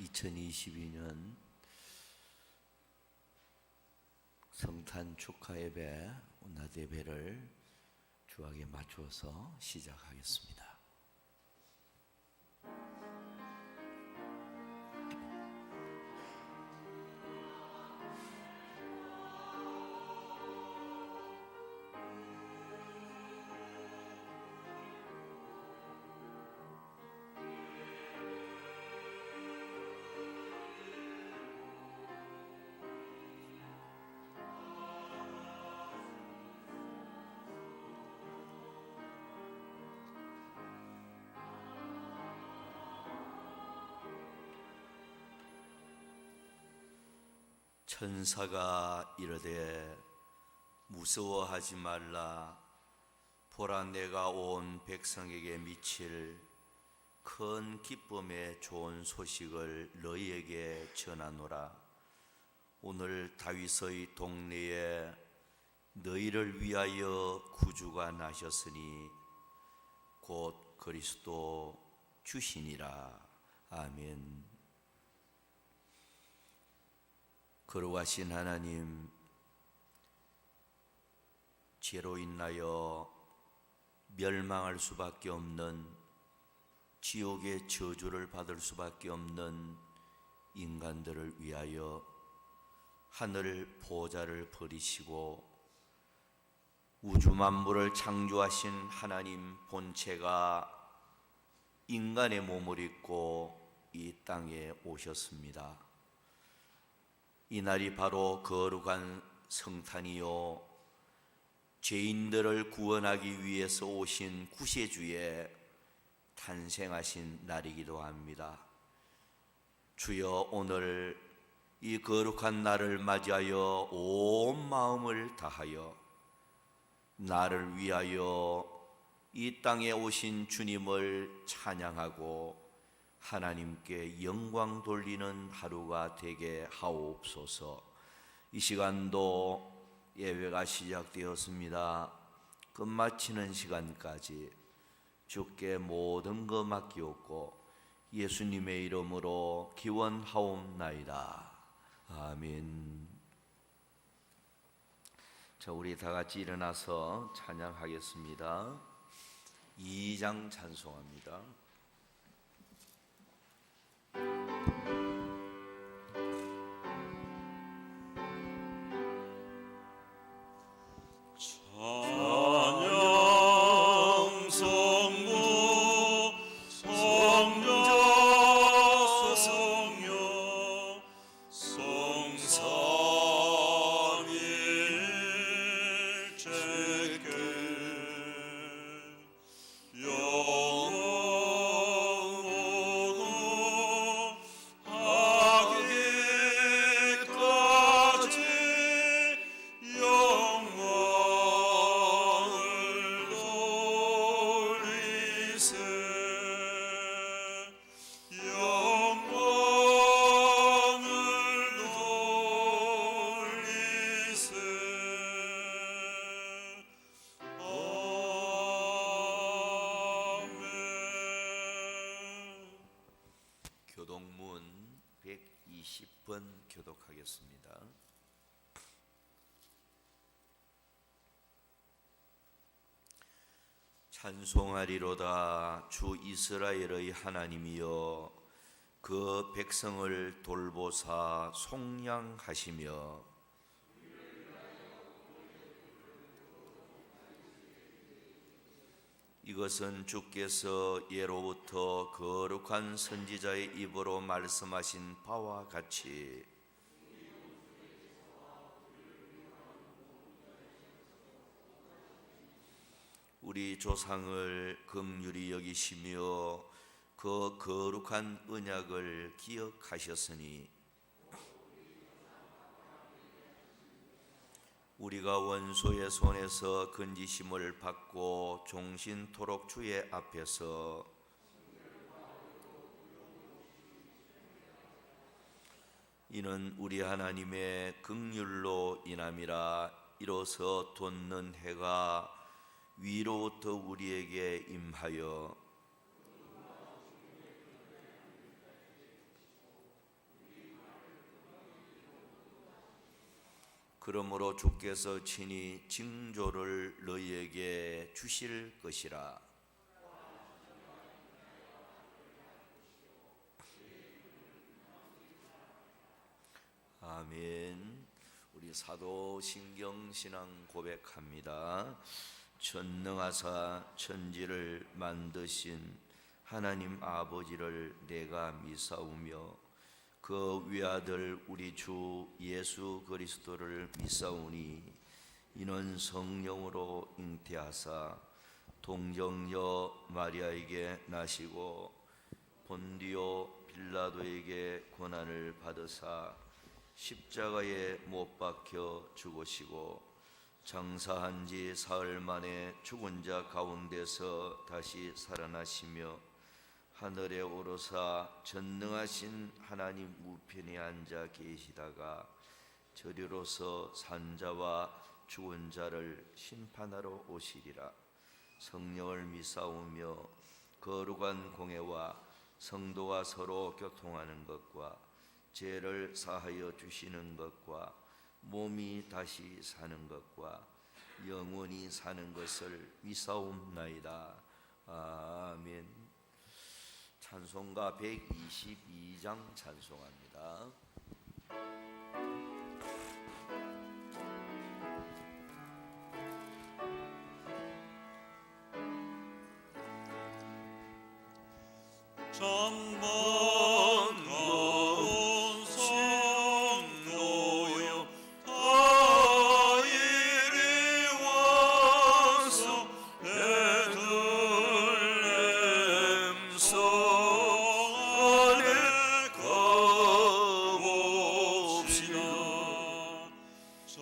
2022년 성탄 축하 예배, 낮 예배를 주하게 맞추어서 시작하겠습니다. 천사가 이르되 무서워하지 말라. 보라, 내가 온 백성에게 미칠 큰 기쁨의 좋은 소식을 너희에게 전하노라. 오늘 다윗의 동네에 너희를 위하여 구주가 나셨으니 곧 그리스도 주시니라. 아멘. 거룩하신 하나님, 죄로 인하여 멸망할 수밖에 없는, 지옥의 저주를 받을 수밖에 없는 인간들을 위하여 하늘 보좌를 버리시고 우주 만물을 창조하신 하나님 본체가 인간의 몸을 입고 이 땅에 오셨습니다. 이날이 바로 거룩한 성탄이요, 죄인들을 구원하기 위해서 오신 구세주의 탄생하신 날이기도 합니다. 주여, 오늘 이 거룩한 날을 맞이하여 온 마음을 다하여 나를 위하여 이 땅에 오신 주님을 찬양하고 하나님께 영광 돌리는 하루가 되게 하옵소서. 이 시간도 예배가 시작되었습니다. 끝마치는 시간까지 주께 모든 것 맡기옵고 예수님의 이름으로 기원하옵나이다. 아멘. 자, 우리 다 같이 일어나서 찬양하겠습니다. 2장 찬송합니다. 교동문 120번 교독하겠습니다. 찬송하리로다. 주 이스라엘의 하나님이여, 그 백성을 돌보사 속량하시며 이것은 주께서 예로부터 거룩한 선지자의 입으로 말씀하신 바와 같이 우리 조상을 긍휼히 여기시며 그 거룩한 언약을 기억하셨으니 우리가 원수의 손에서 건지심을 받고 종신토록 주의 앞에서 이는 우리 하나님의 긍휼로 인함이라. 이로써 돋는 해가 위로부터 우리에게 임하여 그러므로 주께서 친히 징조를 너희에게 주실 것이라. 아멘. 우리 사도신경 신앙 고백합니다. 전능하사 천지를 만드신 하나님 아버지를 내가 믿사오며 그 외아들 우리 주 예수 그리스도를 믿사오니 이는 성령으로 잉태하사 동정녀 마리아에게 나시고 본디오 빌라도에게 고난을 받으사 십자가에 못 박혀 죽으시고 장사한 지 사흘 만에 죽은 자 가운데서 다시 살아나시며 하늘에 오르사 전능하신 하나님 우편에 앉아 계시다가 저리로서 산자와 죽은 자를 심판하러 오시리라. 성령을 믿사오며 거룩한 공회와 성도가 서로 교통하는 것과 죄를 사하여 주시는 것과 몸이 다시 사는 것과 영원히 사는 것을 믿사옵나이다. 아멘. 찬송가 122장 찬송합니다. 정번거운 성도여 다 이리 와서 베들레헴 성 안에 가봅시다. 저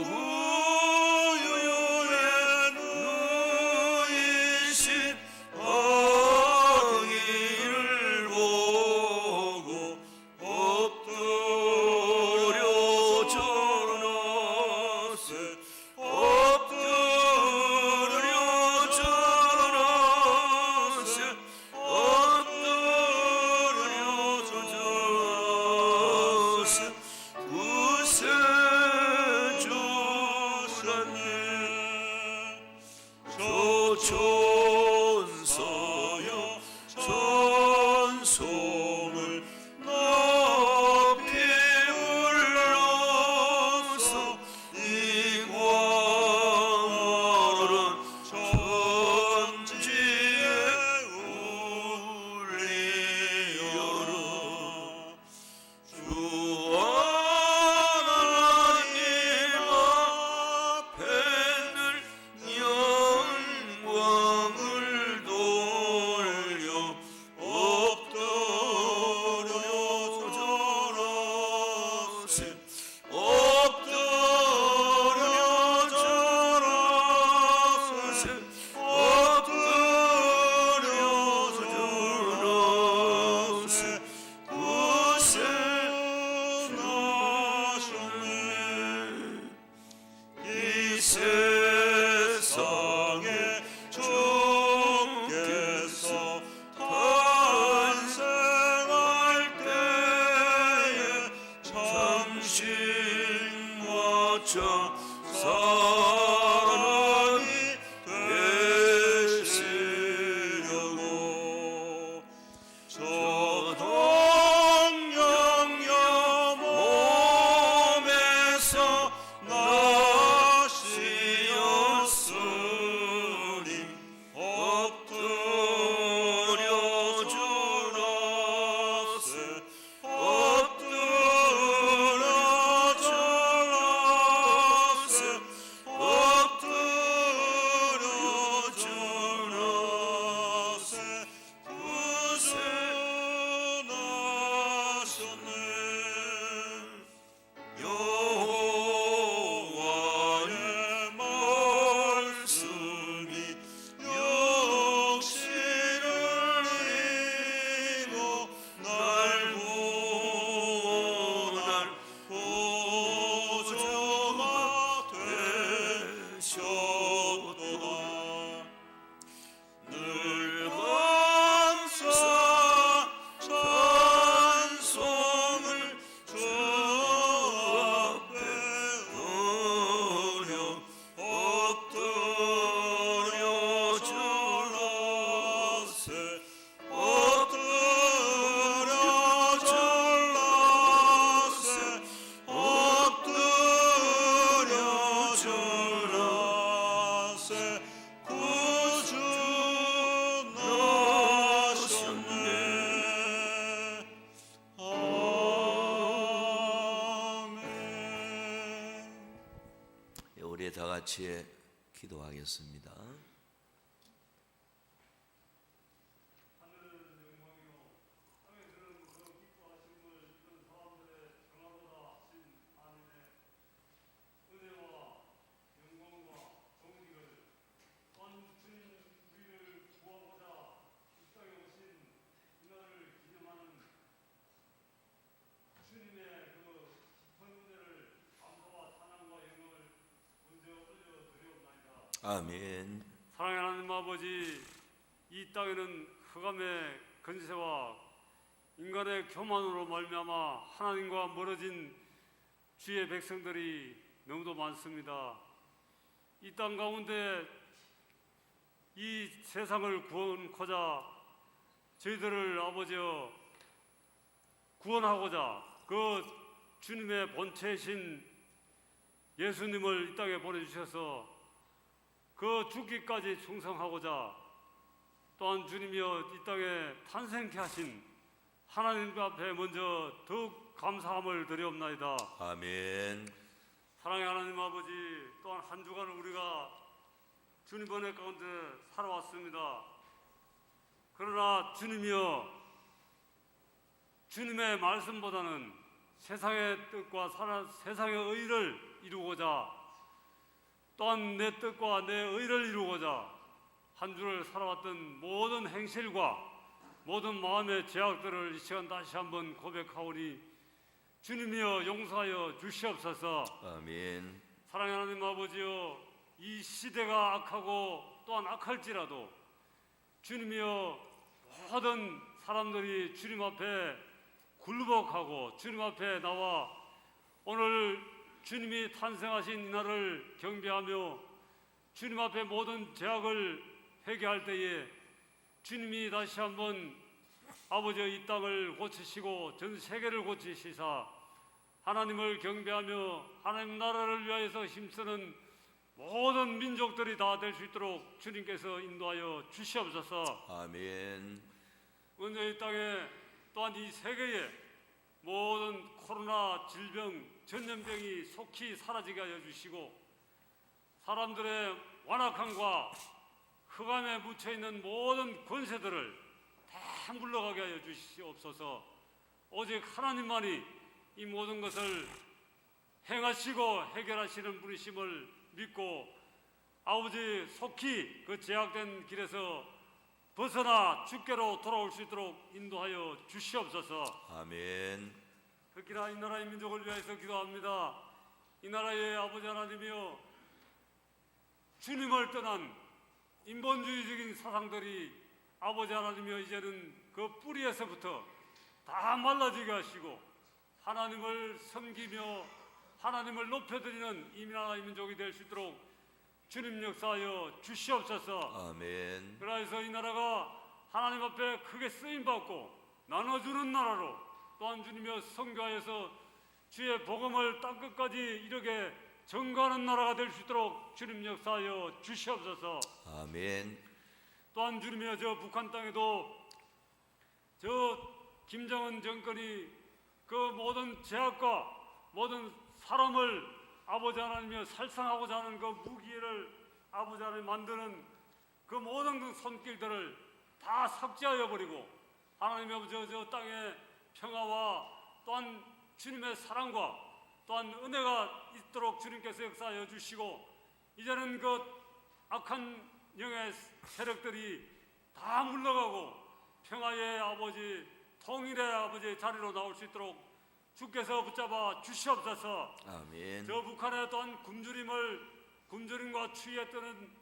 구유에 누이신 아기를 보고 엎드려 절하세 엎드려 절하세 엎드려 절하세 구세주라님 조천사여 찬송을 높이 올려서 이 광활한 천지에 울리어라. 주 하나님 앞에는 영광을 돌려 엎드려 절하세 엎드려 절하세 엎드려 절하세 구세 나셨네. 이 세상에 주께서 탄생할 때에 참신과 참 사랑이 되시려고 저 동영녀 몸에서 나시었으니 다 같이 기도하겠습니다. 아멘. 사랑의 하나님 아버지, 이 땅에는 흑암의 건세와 인간의 교만으로 말미암아 하나님과 멀어진 주의 백성들이 너무도 많습니다. 이 땅 가운데 이 세상을 구원하고자 저희들을 아버지여 구원하고자 그 주님의 본체이신 예수님을 이 땅에 보내주셔서 그 죽기까지 충성하고자 또한 주님이여 이 땅에 탄생케 하신 하나님 앞에 먼저 더욱 감사함을 드리옵나이다. 아멘. 사랑의 하나님 아버지, 또한 한 주간을 우리가 주님 은혜 가운데 살아왔습니다. 그러나 주님이여, 주님의 말씀보다는 세상의 뜻과 세상의 의를 이루고자 또한 내 뜻과 내 의를 이루고자 한 주를 살아왔던 모든 행실과 모든 마음의 제약들을 이 시간 다시 한번 고백하오니 주님이여 용서하여 주시옵소서. 아멘. 사랑의 하나님 아버지여, 이 시대가 악하고 또한 악할지라도 주님이여 모든 사람들이 주님 앞에 굴복하고 주님 앞에 나와 오늘 주님이 탄생하신 이날을 경배하며 주님 앞에 모든 죄악을 회개할 때에 주님이 다시 한번 아버지의 이 땅을 고치시고 전 세계를 고치시사 하나님을 경배하며 하나님 나라를 위하여서 힘쓰는 모든 민족들이 다 될 수 있도록 주님께서 인도하여 주시옵소서. 아멘. 먼저 이 땅에 또한 이 세계에 모든 코로나 질병, 전염병이 속히 사라지게 하여 주시고 사람들의 완악함과 흑암에 묻혀있는 모든 권세들을 다 물러가게 하여 주시옵소서. 오직 하나님만이 이 모든 것을 행하시고 해결하시는 분이심을 믿고 아버지 속히 그 제약된 길에서 벗어나 주께로 돌아올 수 있도록 인도하여 주시옵소서. 아멘. 특히나 이 나라의 민족을 위해서 기도합니다. 이 나라의 아버지 하나님이여, 주님을 떠난 인본주의적인 사상들이 아버지 하나님이여 이제는 그 뿌리에서부터 다 말라지게 하시고 하나님을 섬기며 하나님을 높여드리는 이 나라의 민족이 될 수 있도록 주님 역사하여 주시옵소서. 아멘. 그래서 이 나라가 하나님 앞에 크게 쓰임받고 나눠주는 나라로 또한 주님이여 선교하여서 주의 복음을 땅끝까지 이르게 전가하는 나라가 될 수 있도록 주님 역사하여 주시옵소서. 아멘. 또한 주님이여 저 북한 땅에도 저 김정은 정권이 그 모든 제약과 모든 사람을 아버지 하나님이여 살상하고자 하는 그 무기를 아버지 하나님 만드는 그 모든 그 손길들을 다 삭제하여 버리고 하나님 아버지 저 땅에 평화와 또한 주님의 사랑과 또한 은혜가 있도록 주님께서 역사하여 주시고 이제는 그 악한 영의 세력들이 다 물러가고 평화의 아버지 통일의 아버지 자리로 나올 수 있도록 주께서 붙잡아 주시옵소서. 아멘. 저 북한에 또한 굶주림과 추위에 뜨는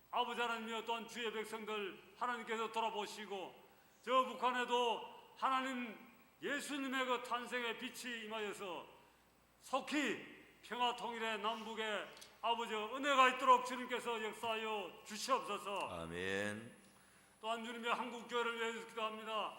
아버지 하나님이여 또한 주의 백성들 하나님께서 돌아보시고 저 북한에도 하나님 예수님의 그 탄생의 빛이 임하여서 속히 평화 통일의 남북에 아버지 은혜가 있도록 주님께서 역사하여 주시옵소서. 아멘. 또한 주님의 한국교회를 위해서 기도합니다.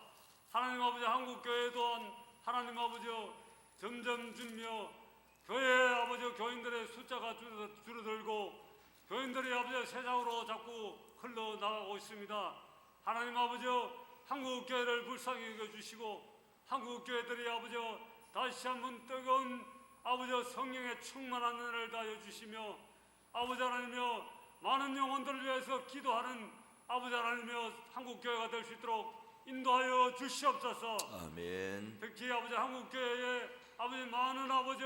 하나님 아버지 한국교회 또한 하나님 아버지여 점점 주님이여 교회 아버지 교인들의 숫자가 줄어들고 교인들이 아버지 세상으로 자꾸 흘러나가고 있습니다. 하나님 아버지여 한국교회를 불쌍히 여겨주시고 한국교회들이 아버지여 다시 한번 뜨거운 아버지여 성령의 충만한 은혜를 다하여 주시며 아버지 하나님이여 많은 영혼들을 위해서 기도하는 아버지 하나님이여 한국교회가 될 수 있도록 인도하여 주시옵소서. 아멘. 특히 아버지 한국교회에 아버지 많은 아버지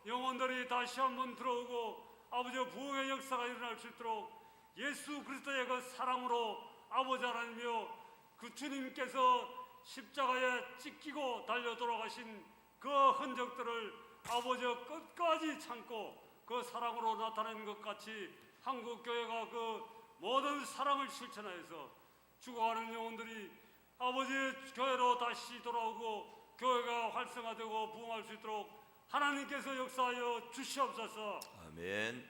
영혼들이 다시 한번 들어오고 아버지 부흥의 역사가 일어날 수 있도록 예수 그리스도의 그 사랑으로 아버지 하나님이여 그 주님께서 십자가에 찢기고 달려 돌아가신 그 흔적들을 아버지 끝까지 참고 그 사랑으로 나타낸 것 같이 한국교회가 그 모든 사랑을 실천하여서 죽어가는 영혼들이 아버지의 교회로 다시 돌아오고 교회가 활성화되고 부흥할 수 있도록 하나님께서 역사하여 주시옵소서. 아멘.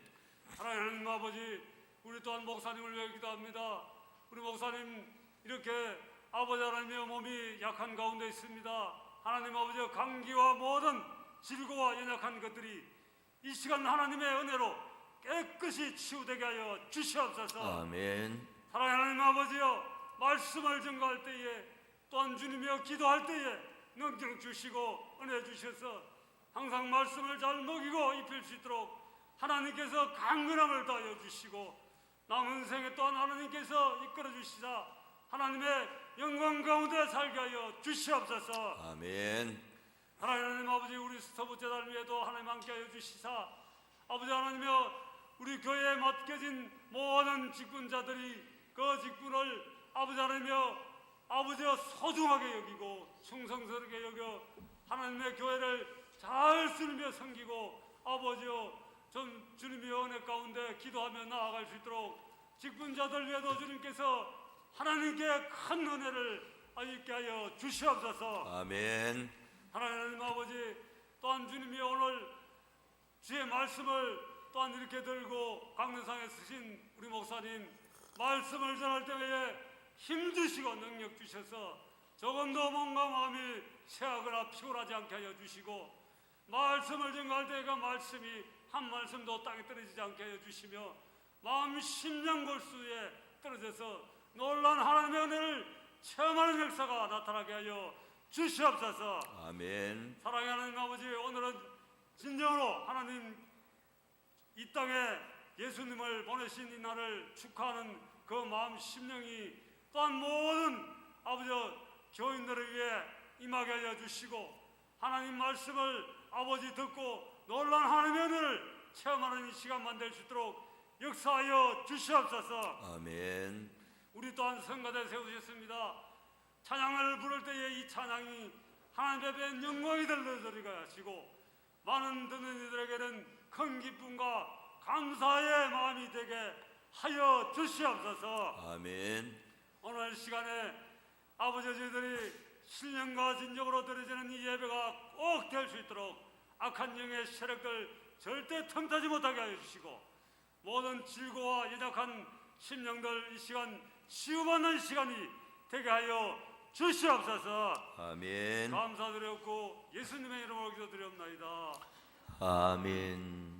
하나님 아버지, 우리 또한 목사님을 위해 기도합니다. 우리 목사님 이렇게 아버지 하나님의 몸이 약한 가운데 있습니다. 하나님 아버지 감기와 모든 질고와 연약한 것들이 이 시간 하나님의 은혜로 깨끗이 치유되게 하여 주시옵소서. 아멘. 사랑하는 하나님 아버지여, 말씀을 증거할 때에 또한 주님이여 기도할 때에 능력 주시고 은혜 주셔서 항상 말씀을 잘 먹이고 입힐 수 있도록 하나님께서 강건함을 더하여 주시고 남은 생에 또한 하나님께서 이끌어 주시자 하나님의 영광 가운데 살게 하여 주시옵소서. 아멘. 하나님 아버지, 우리 서부제단 위에도 하나님 함께 하여 주시사 아버지 하나님이여 우리 교회에 맡겨진 모든 직분자들이 그 직분을 아버지 하나님이여 아버지여 소중하게 여기고 충성스럽게 여겨 하나님의 교회를 잘 쓰며 섬기고 아버지여 좀 주님의 은혜 가운데 기도하며 나아갈 수 있도록 직분자들 위에도 주님께서 하나님께 큰 은혜를 있게 하여 주시옵소서. 아멘. 하나님 아버지, 또한 주님이 오늘 주의 말씀을 또한 이렇게 들고 강릉상에 쓰신 우리 목사님 말씀을 전할 때에 힘주시고 능력 주셔서 조금도 몸과 마음이 쇠하거나 피곤하지 않게 하여 주시고 말씀을 증거할 때가 말씀이 한 말씀도 땅에 떨어지지 않게 하여 주시며 마음 심령 골수에 떨어져서 놀란 하나님의 은혜를 체험하는 역사가 나타나게 하여 주시옵소서. 아멘. 사랑의 하나님 아버지, 오늘은 진정으로 하나님 이 땅에 예수님을 보내신 이 날을 축하하는 그 마음 심령이 또한 모든 아버지 교인들을 위해 임하게 하여 주시고 하나님 말씀을 아버지 듣고 놀란 하나님의 은혜를 체험하는 이 시간 만들 수 있도록 역사하여 주시옵소서. 아멘. 우리 또한 성가대 세우셨습니다. 찬양을 부를 때에 이 찬양이 하나님 앞에 영광이 들려드리게 하시고 많은 듣는 이들에게는 큰 기쁨과 감사의 마음이 되게 하여 주시옵소서. 아멘. 오늘 시간에 아버지 저희들이 신령과 진정으로 드려지는 이 예배가 꼭 될 수 있도록 악한 영의 세력들 절대 틈타지 못하게 하여 주시고 모든 질고와 연약한 심령들 이 시간 치유받는 시간이 되게 하여 주시옵소서. 아멘. 감사드렸고 예수님의 이름으로 기도드리옵나이다. 아멘.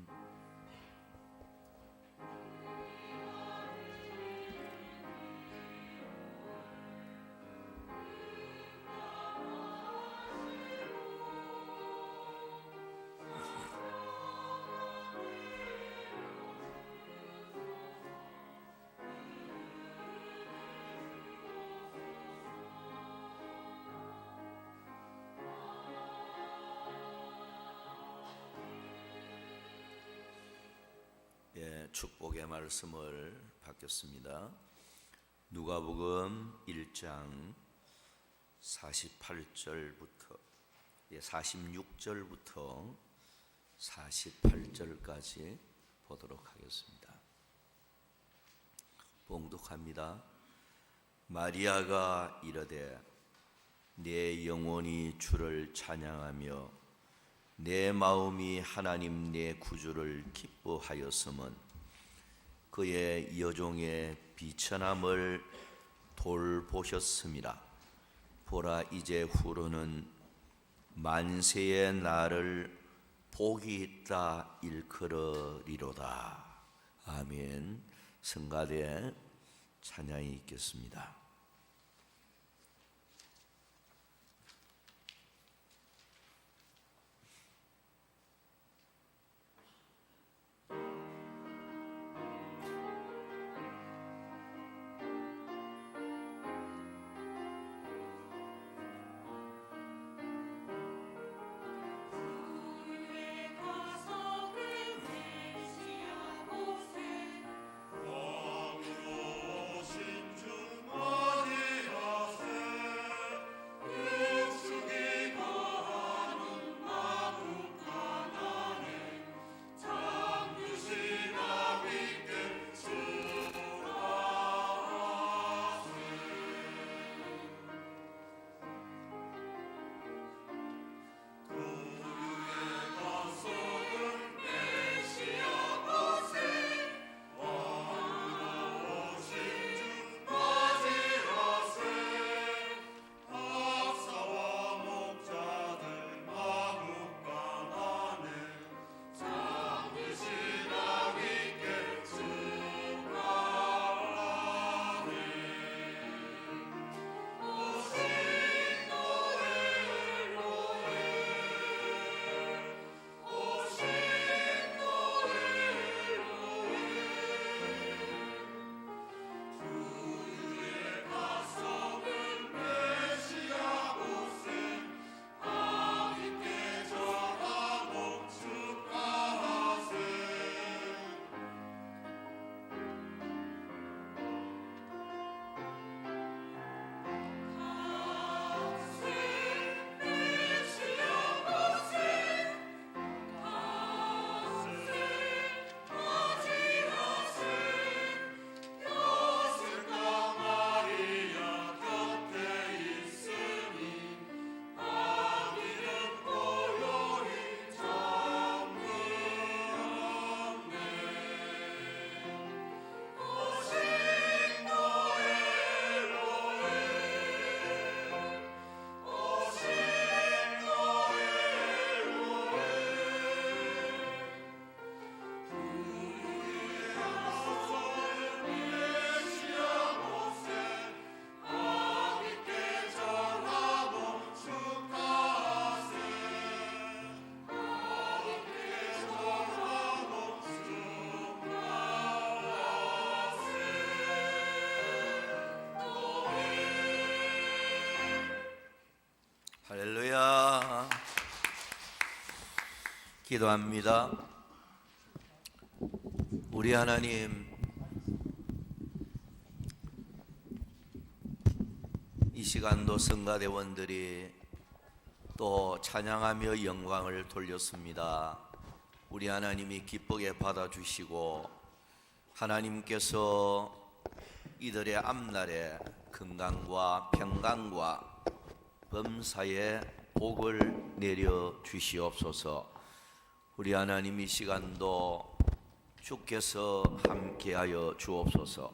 축복의 말씀을 받겠습니다. 누가복음 1장 48절부터 46절부터 48절까지 보도록 하겠습니다. 봉독합니다. 마리아가 이르되 내 영혼이 주를 찬양하며 내 마음이 하나님 내 구주를 기뻐하였음은 그의 여종의 비천함을 돌보셨음이라. 보라, 이제 후로는 만세의 날을 복이 있다 일컬으리로다. 아멘. 성가대 찬양이 있겠습니다. 기도합니다. 우리 하나님, 이 시간도 성가대원들이 또 찬양하며 영광을 돌렸습니다. 우리 하나님이 기쁘게 받아주시고 하나님께서 이들의 앞날에 건강과 평강과 범사에 복을 내려 주시옵소서. 우리 하나님, 이 시간도 주께서 함께하여 주옵소서.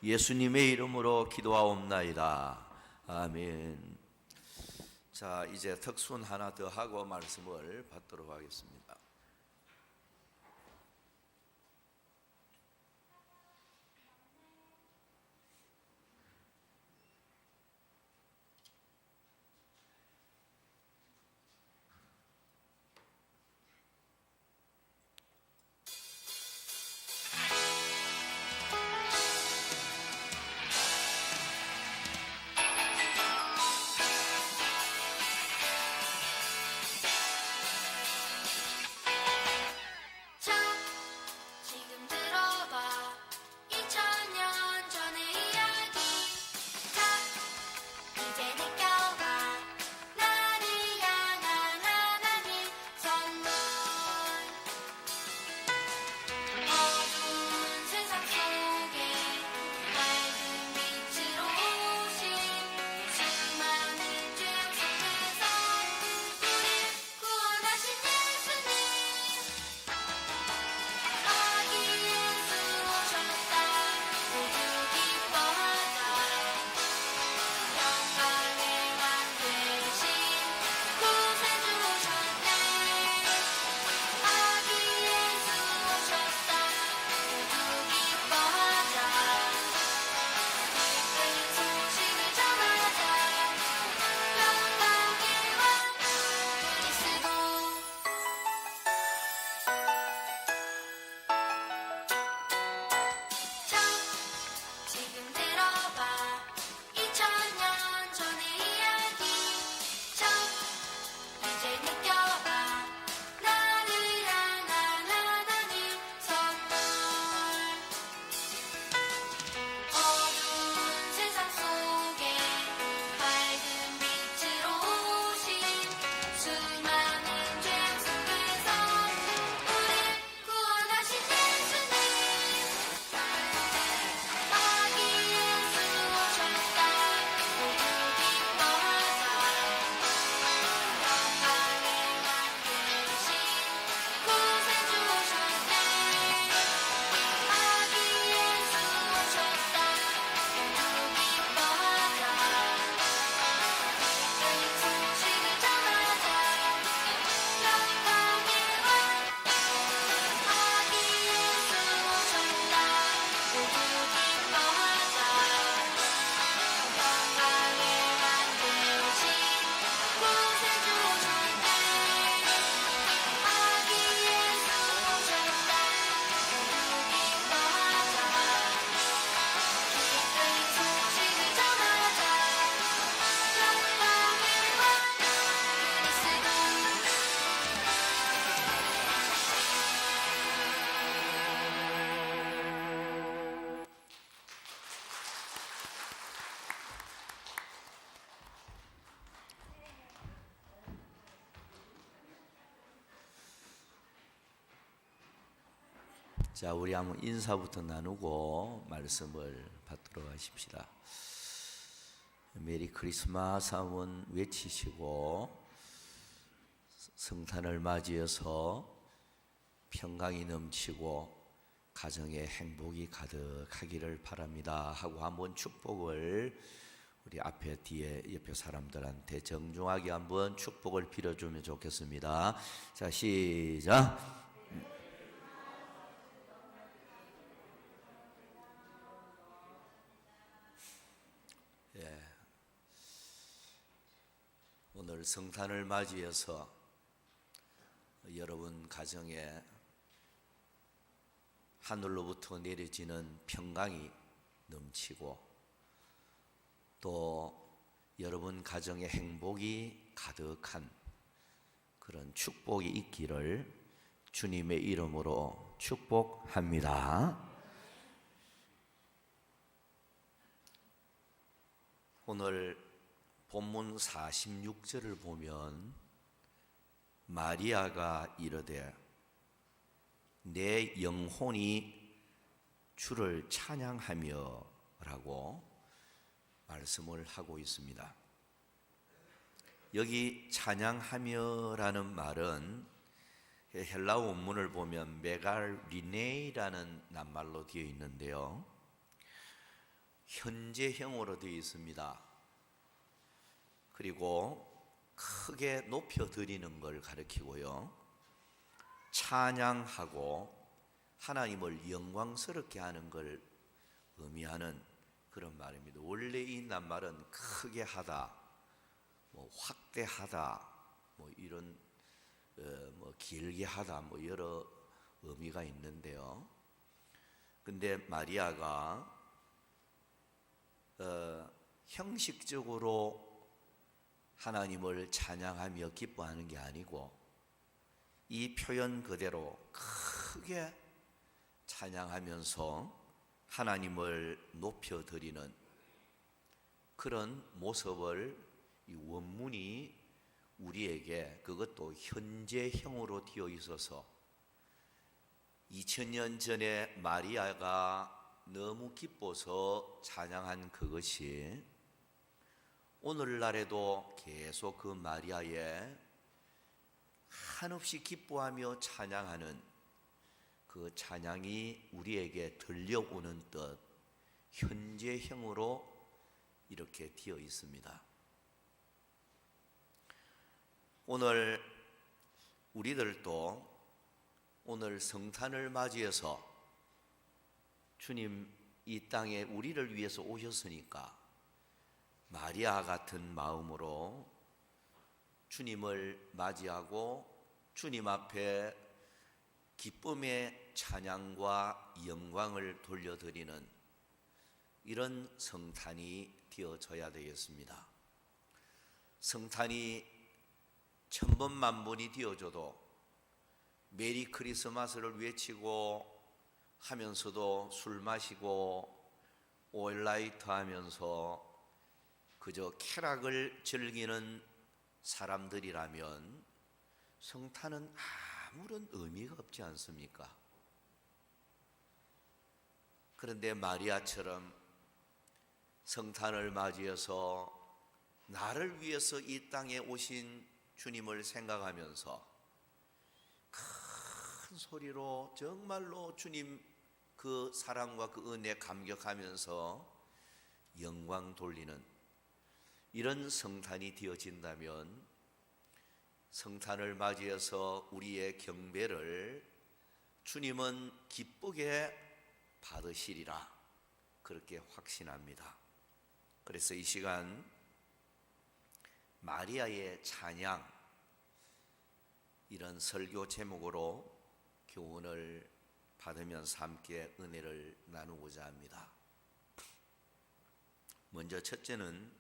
예수님의 이름으로 기도하옵나이다. 아멘. 자, 이제 특순 하나 더 하고 말씀을 받도록 하겠습니다. 자, 우리 한번 인사부터 나누고 말씀을 받도록 하십시다. 메리 크리스마스 한번 외치시고 성탄을 맞이해서 평강이 넘치고 가정에 행복이 가득하기를 바랍니다 하고 한번 축복을 우리 앞에 뒤에 옆에 사람들한테 정중하게 한번 축복을 빌어주면 좋겠습니다. 자, 시작. 오늘 성탄을 맞이해서 여러분 가정에 하늘로부터 내려지는 평강이 넘치고 또 여러분 가정에 행복이 가득한 그런 축복이 있기를 주님의 이름으로 축복합니다. 오늘 본문 46절을 보면 마리아가 이르되 내 영혼이 주를 찬양하며 라고 말씀을 하고 있습니다. 여기 찬양하며라는 말은 헬라어 원문을 보면 메갈리네이라는 낱말로 되어 있는데요, 현재형으로 되어 있습니다. 그리고 크게 높여드리는 걸 가리키고요, 찬양하고 하나님을 영광스럽게 하는 걸 의미하는 그런 말입니다. 원래 이 낱말은 크게 하다, 확대하다, 이런 길게 하다, 여러 의미가 있는데요. 근데 마리아가 형식적으로 하나님을 찬양하며 기뻐하는 게 아니고 이 표현 그대로 크게 찬양하면서 하나님을 높여드리는 그런 모습을 이 원문이 우리에게, 그것도 현재형으로 되어 있어서 2000년 전에 마리아가 너무 기뻐서 찬양한 그것이 오늘날에도 계속 그 마리아의 한없이 기뻐하며 찬양하는 그 찬양이 우리에게 들려오는 뜻, 현재형으로 이렇게 되어 있습니다. 오늘 우리들도 오늘 성탄을 맞이해서 주님 이 땅에 우리를 위해서 오셨으니까 마리아 같은 마음으로 주님을 맞이하고 주님 앞에 기쁨의 찬양과 영광을 돌려드리는 이런 성탄이 되어져야 되겠습니다. 성탄이 천번만번이 되어져도 메리 크리스마스를 외치고 하면서도 술 마시고 오일라이트 하면서 그저 쾌락을 즐기는 사람들이라면 성탄은 아무런 의미가 없지 않습니까? 그런데 마리아처럼 성탄을 맞이해서 나를 위해서 이 땅에 오신 주님을 생각하면서 큰 소리로 정말로 주님 그 사랑과 그 은혜에 감격하면서 영광 돌리는 이런 성탄이 되어진다면 성탄을 맞이해서 우리의 경배를 주님은 기쁘게 받으시리라, 그렇게 확신합니다. 그래서 이 시간 마리아의 찬양, 이런 설교 제목으로 교훈을 받으면서 함께 은혜를 나누고자 합니다. 먼저 첫째는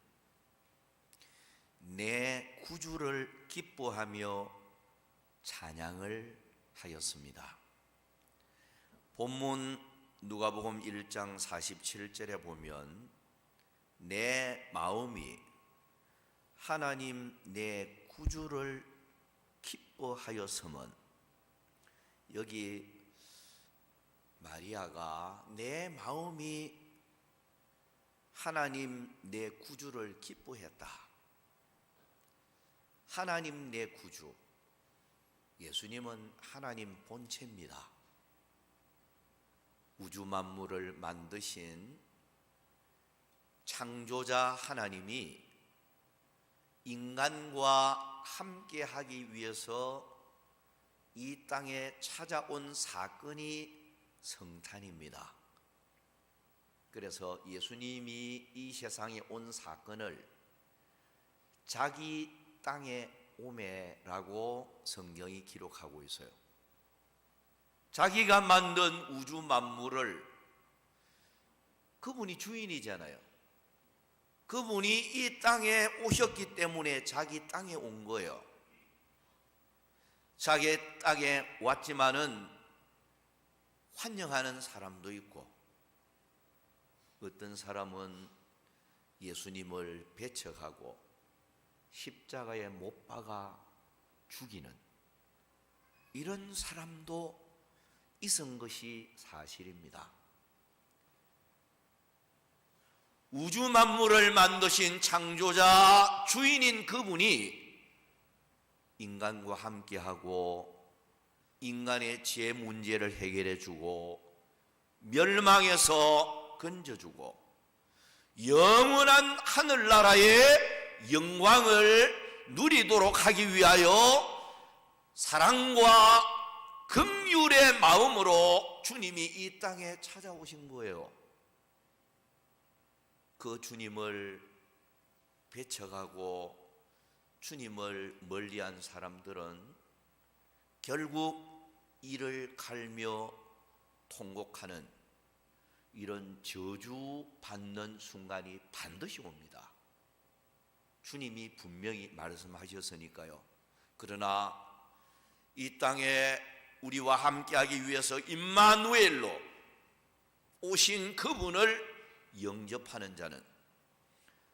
내 구주를 기뻐하며 찬양을 하였습니다. 본문 누가복음 1장 47절에 보면 내 마음이 하나님 내 구주를 기뻐하였음은, 여기 마리아가 내 마음이 하나님 내 구주를 기뻐했다. 하나님 내 구주, 예수님은 하나님 본체입니다. 우주 만물을 만드신 창조자 하나님이 인간과 함께하기 위해서 이 땅에 찾아온 사건이 성탄입니다. 그래서 예수님이 이 세상에 온 사건을 자기 땅에 오매라고 성경이 기록하고 있어요. 자기가 만든 우주 만물을, 그분이 주인이잖아요. 그분이 이 땅에 오셨기 때문에 자기 땅에 온 거예요. 자기 땅에 왔지만은 환영하는 사람도 있고, 어떤 사람은 예수님을 배척하고 십자가에 못 박아 죽이는 이런 사람도 있은 것이 사실입니다. 우주 만물을 만드신 창조자 주인인 그분이 인간과 함께하고 인간의 죄 문제를 해결해 주고 멸망에서 건져주고 영원한 하늘나라의 영광을 누리도록 하기 위하여 사랑과 긍휼의 마음으로 주님이 이 땅에 찾아오신 거예요. 그 주님을 배척하고 주님을 멀리한 사람들은 결국 이를 갈며 통곡하는 이런 저주받는 순간이 반드시 옵니다. 주님이 분명히 말씀하셨으니까요. 그러나 이 땅에 우리와 함께하기 위해서 임마누엘로 오신 그분을 영접하는 자는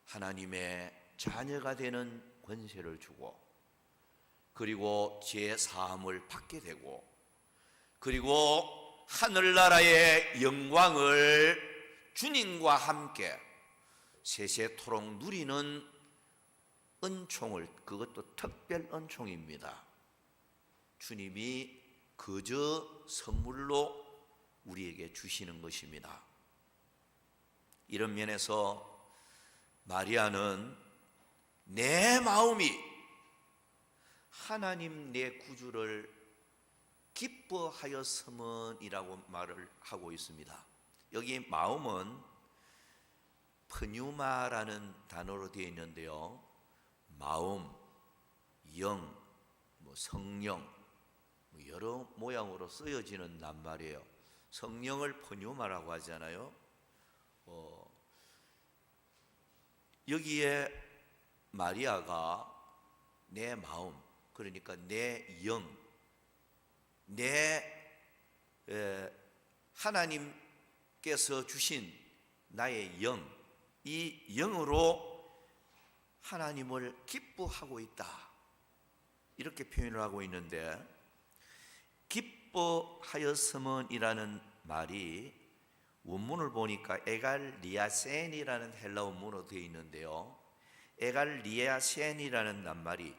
하나님의 자녀가 되는 권세를 주고, 그리고 죄 사함을 받게 되고, 그리고 하늘나라의 영광을 주님과 함께 세세토록 누리는 은총을, 그것도 특별 은총입니다. 주님이 그저 선물로 우리에게 주시는 것입니다. 이런 면에서 마리아는 내 마음이 하나님 내 구주를 기뻐하였음은이라고 말을 하고 있습니다. 여기 마음은 프뉴마라는 단어로 되어 있는데요, 마음, 영, 성령, 여러 모양으로 쓰여지는 낱말이에요. 성령을 프뉴마라고 하잖아요. 여기에 마리아가 내 마음, 그러니까 내 영, 하나님께서 주신 나의 영, 이 영으로 하나님을 기뻐하고 있다, 이렇게 표현을 하고 있는데, 기뻐하였음은이라는 말이 원문을 보니까 에갈리아센이라는 헬라 원문으로 되어 있는데요, 에갈리아센이라는 낱말이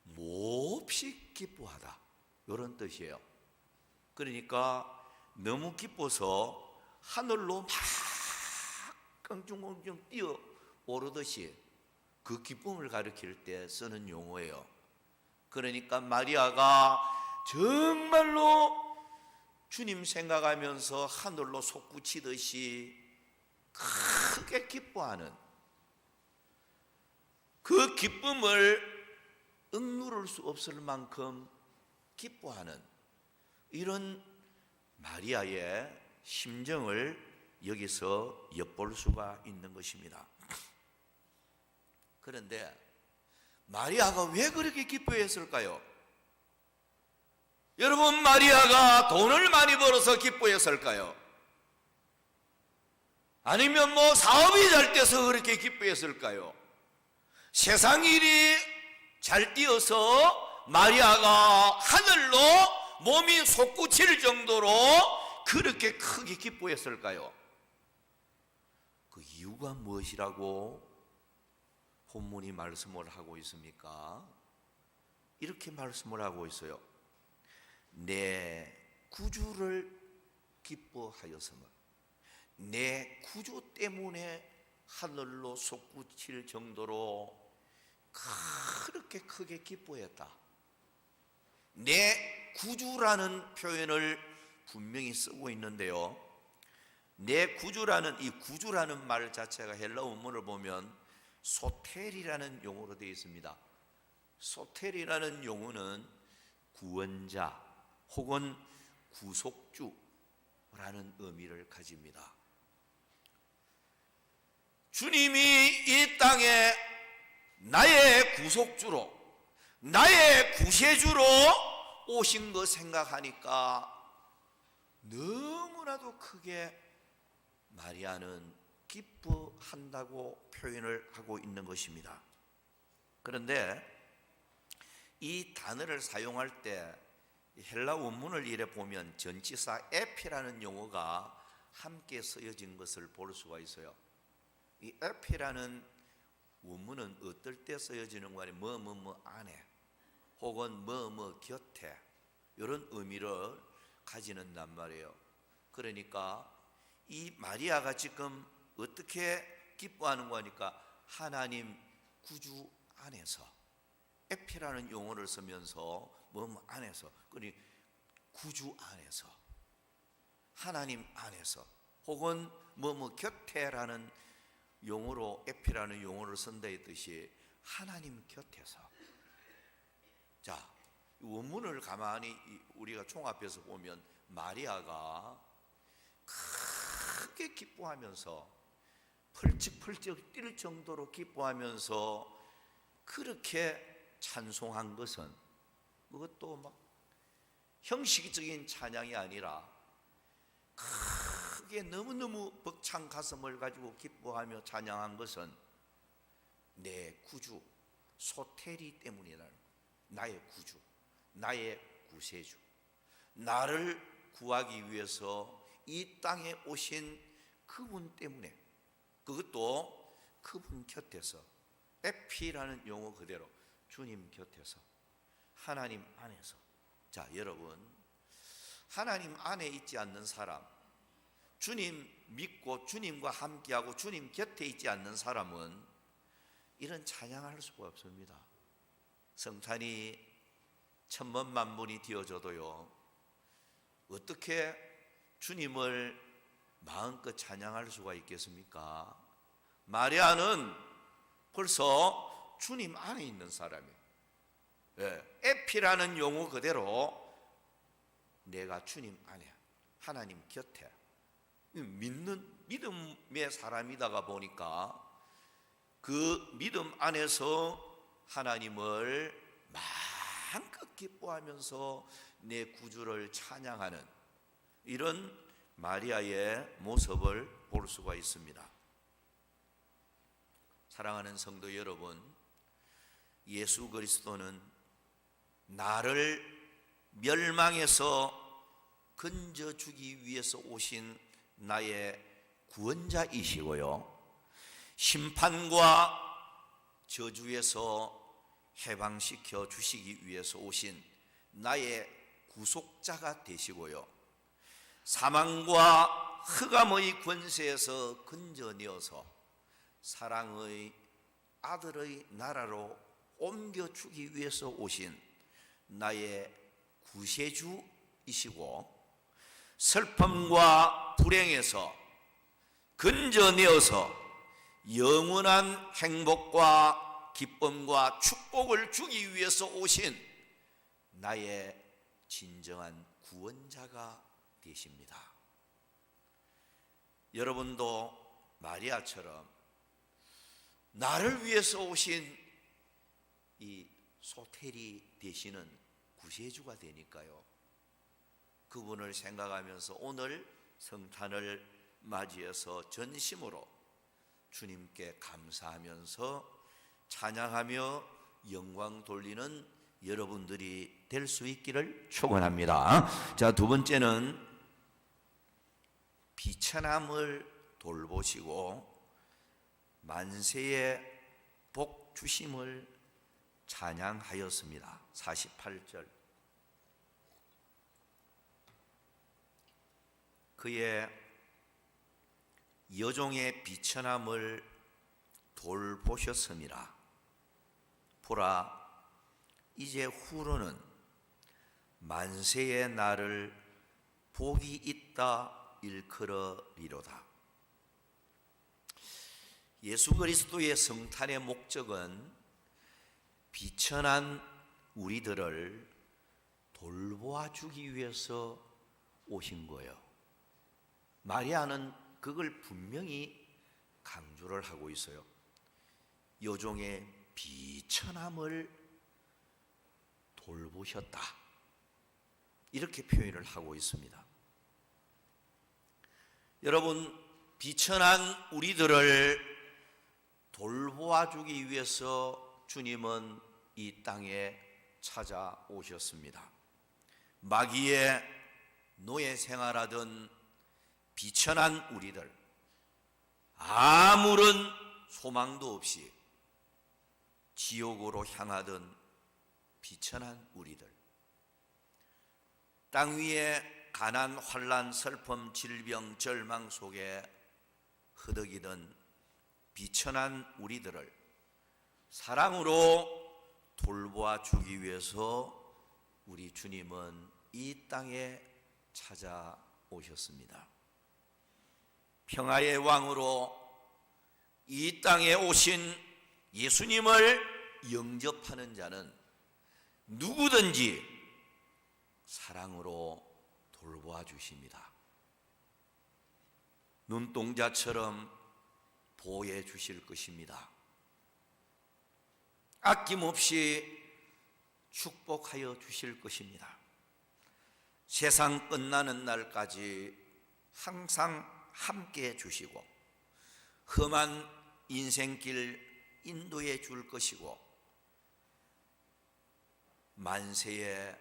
몹시 기뻐하다, 이런 뜻이에요. 그러니까 너무 기뻐서 하늘로 막 껑충껑충 뛰어 오르듯이 그 기쁨을 가리킬 때 쓰는 용어예요. 그러니까 마리아가 정말로 주님 생각하면서 하늘로 솟구치듯이 크게 기뻐하는, 그 기쁨을 억누를 수 없을 만큼 기뻐하는 이런 마리아의 심정을 여기서 엿볼 수가 있는 것입니다. 그런데 마리아가 왜 그렇게 기뻐했을까요? 여러분, 마리아가 돈을 많이 벌어서 기뻐했을까요? 아니면 사업이 잘 돼서 그렇게 기뻐했을까요? 세상 일이 잘 뛰어서 마리아가 하늘로 몸이 솟구칠 정도로 그렇게 크게 기뻐했을까요? 그 이유가 무엇이라고 본문이 말씀을 하고 있습니까? 이렇게 말씀을 하고 있어요. 내 구주를 기뻐하였음은, 내 구주 때문에 하늘로 솟구칠 정도로 그렇게 크게 기뻐했다. 내 구주라는 표현을 분명히 쓰고 있는데요, 내 구주라는 이 구주라는 말 자체가 헬라 원문을 보면 소텔이라는 용어로 되어 있습니다. 소텔이라는 용어는 구원자 혹은 구속주라는 의미를 가집니다. 주님이 이 땅에 나의 구속주로, 나의 구세주로 오신 거 생각하니까 너무나도 크게 마리아는 기뻐한다고 표현을 하고 있는 것입니다. 그런데 이 단어를 사용할 때 헬라 원문을 이래 보면 전치사 에피라는 용어가 함께 쓰여진 것을 볼 수가 있어요. 이 에피라는 원문은 어떨 때 쓰여지는 거 아니에요? 뭐 안에 혹은 뭐 곁에 이런 의미를 가지는 단 말이에요. 그러니까 이 마리아가 지금 어떻게 기뻐하는 거니까 하나님 구주 안에서 에피라는 용어를 쓰면서 뭐 안에서 그러니 구주 안에서 하나님 안에서 혹은 뭐 곁에라는 용어로 에피라는 용어를 쓴다 했듯이 하나님 곁에서. 자, 원문을 가만히 우리가 종합해서 보면 마리아가 크게 기뻐하면서 펄쩍펄쩍 뛸 정도로 기뻐하면서 그렇게 찬송한 것은 그것도 막 형식적인 찬양이 아니라 크게 너무너무 벅찬 가슴을 가지고 기뻐하며 찬양한 것은 내 구주 소테리 때문이라는 거예요. 나의 구주, 나의 구세주, 나를 구하기 위해서 이 땅에 오신 그분 때문에, 그것도 그분 곁에서, 에피라는 용어 그대로 주님 곁에서, 하나님 안에서. 자, 여러분, 하나님 안에 있지 않는 사람, 주님 믿고 주님과 함께하고 주님 곁에 있지 않는 사람은 이런 찬양할 수가 없습니다. 성탄이 천번만번이 되어져도요, 어떻게 주님을 마음껏 찬양할 수가 있겠습니까? 마리아는 벌써 주님 안에 있는 사람이에요. 에피라는 용어 그대로 내가 주님 안에, 하나님 곁에 믿는 믿음의 사람이다가 보니까 그 믿음 안에서 하나님을 마음껏 기뻐하면서 내 구주를 찬양하는 이런 마리아의 모습을 볼 수가 있습니다. 사랑하는 성도 여러분, 예수 그리스도는 나를 멸망에서 건져주기 위해서 오신 나의 구원자이시고요, 심판과 저주에서 해방시켜 주시기 위해서 오신 나의 구속자가 되시고요, 사망과 흑암의 권세에서 건져내어서 사랑의 아들의 나라로 옮겨주기 위해서 오신 나의 구세주이시고, 슬픔과 불행에서 건져내어서 영원한 행복과 기쁨과 축복을 주기 위해서 오신 나의 진정한 구원자가 되십니다. 여러분도 마리아처럼 나를 위해서 오신 이 소텔이 되시는 구세주가 되니까요, 그분을 생각하면서 오늘 성탄을 맞이해서 전심으로 주님께 감사하면서 찬양하며 영광 돌리는 여러분들이 될 수 있기를 축원합니다. 자, 두 번째는 비천함을 돌보시고 만세의 복 주심을 찬양하였습니다. 48절. 그의 여종의 비천함을 돌보셨습니다. 보라, 이제 후로는 만세의 날을 복이 있다 일컬으리로다. 예수 그리스도의 성탄의 목적은 비천한 우리들을 돌보아 주기 위해서 오신 거예요. 마리아는 그걸 분명히 강조를 하고 있어요. 여종의 비천함을 돌보셨다. 이렇게 표현을 하고 있습니다. 여러분, 비천한 우리들을 돌보아주기 위해서 주님은 이 땅에 찾아오셨습니다. 마귀의 노예 생활하던 비천한 우리들, 아무런 소망도 없이 지옥으로 향하던 비천한 우리들, 땅 위에 가난, 환난, 슬픔, 질병, 절망 속에 허덕이던 비천한 우리들을 사랑으로 돌보아 주기 위해서 우리 주님은 이 땅에 찾아오셨습니다. 평화의 왕으로 이 땅에 오신 예수님을 영접하는 자는 누구든지 사랑으로 돌보아 주십니다. 눈동자처럼 보호해 주실 것입니다. 아낌없이 축복하여 주실 것입니다. 세상 끝나는 날까지 항상 함께 해 주시고 험한 인생길 인도해 줄 것이고 만세의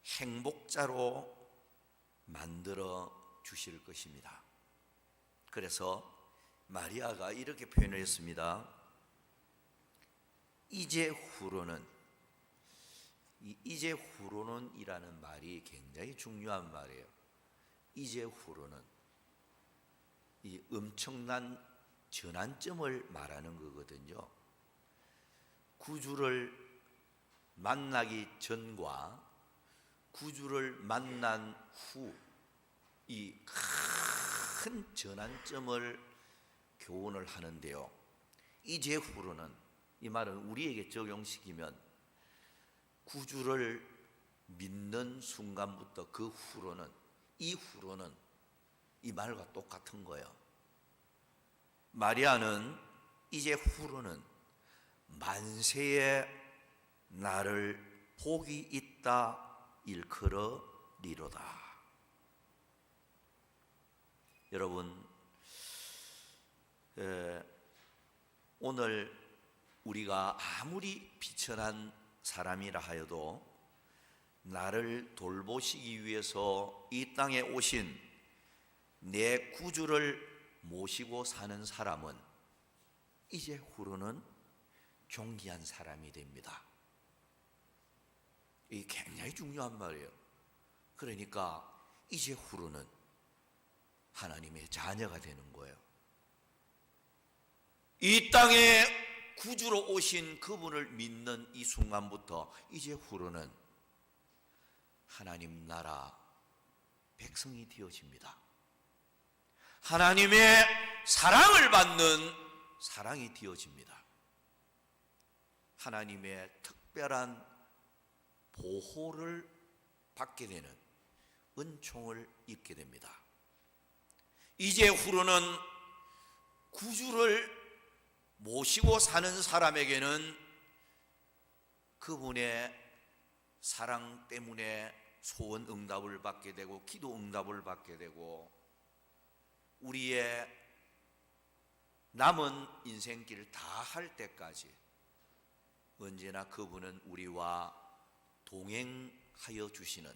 행복자로 만들어 주실 것입니다. 그래서 마리아가 이렇게 표현을 했습니다. 이제 후로는, 이 이제 후로는 이라는 말이 굉장히 중요한 말이에요. 이제 후로는 이 엄청난 전환점을 말하는 거거든요. 구주를 만나기 전과 구주를 만난 후 이 큰 전환점을 교훈을 하는데요. 이제 후로는, 이 말은 우리에게 적용시키면 구주를 믿는 순간부터 그 후로는, 이 후로는 이 말과 똑같은 거예요. 마리아는 이제 후로는 만세의 나를 복이 있다 일컬으리로다. 여러분, 오늘 우리가 아무리 비천한 사람이라 하여도 나를 돌보시기 위해서 이 땅에 오신 내 구주를 모시고 사는 사람은 이제 후로는 존귀한 사람이 됩니다. 이게 굉장히 중요한 말이에요. 그러니까 이제 후로는 하나님의 자녀가 되는 거예요. 이 땅에 구주로 오신 그분을 믿는 이 순간부터 이제 후로는 하나님 나라 백성이 되어집니다. 하나님의 사랑을 받는 사랑이 되어집니다. 하나님의 특별한 보호를 받게 되는 은총을 입게 됩니다. 이제 후로는 구주를 모시고 사는 사람에게는 그분의 사랑 때문에 소원 응답을 받게 되고 기도 응답을 받게 되고 우리의 남은 인생길 다 할 때까지 언제나 그분은 우리와 동행하여 주시는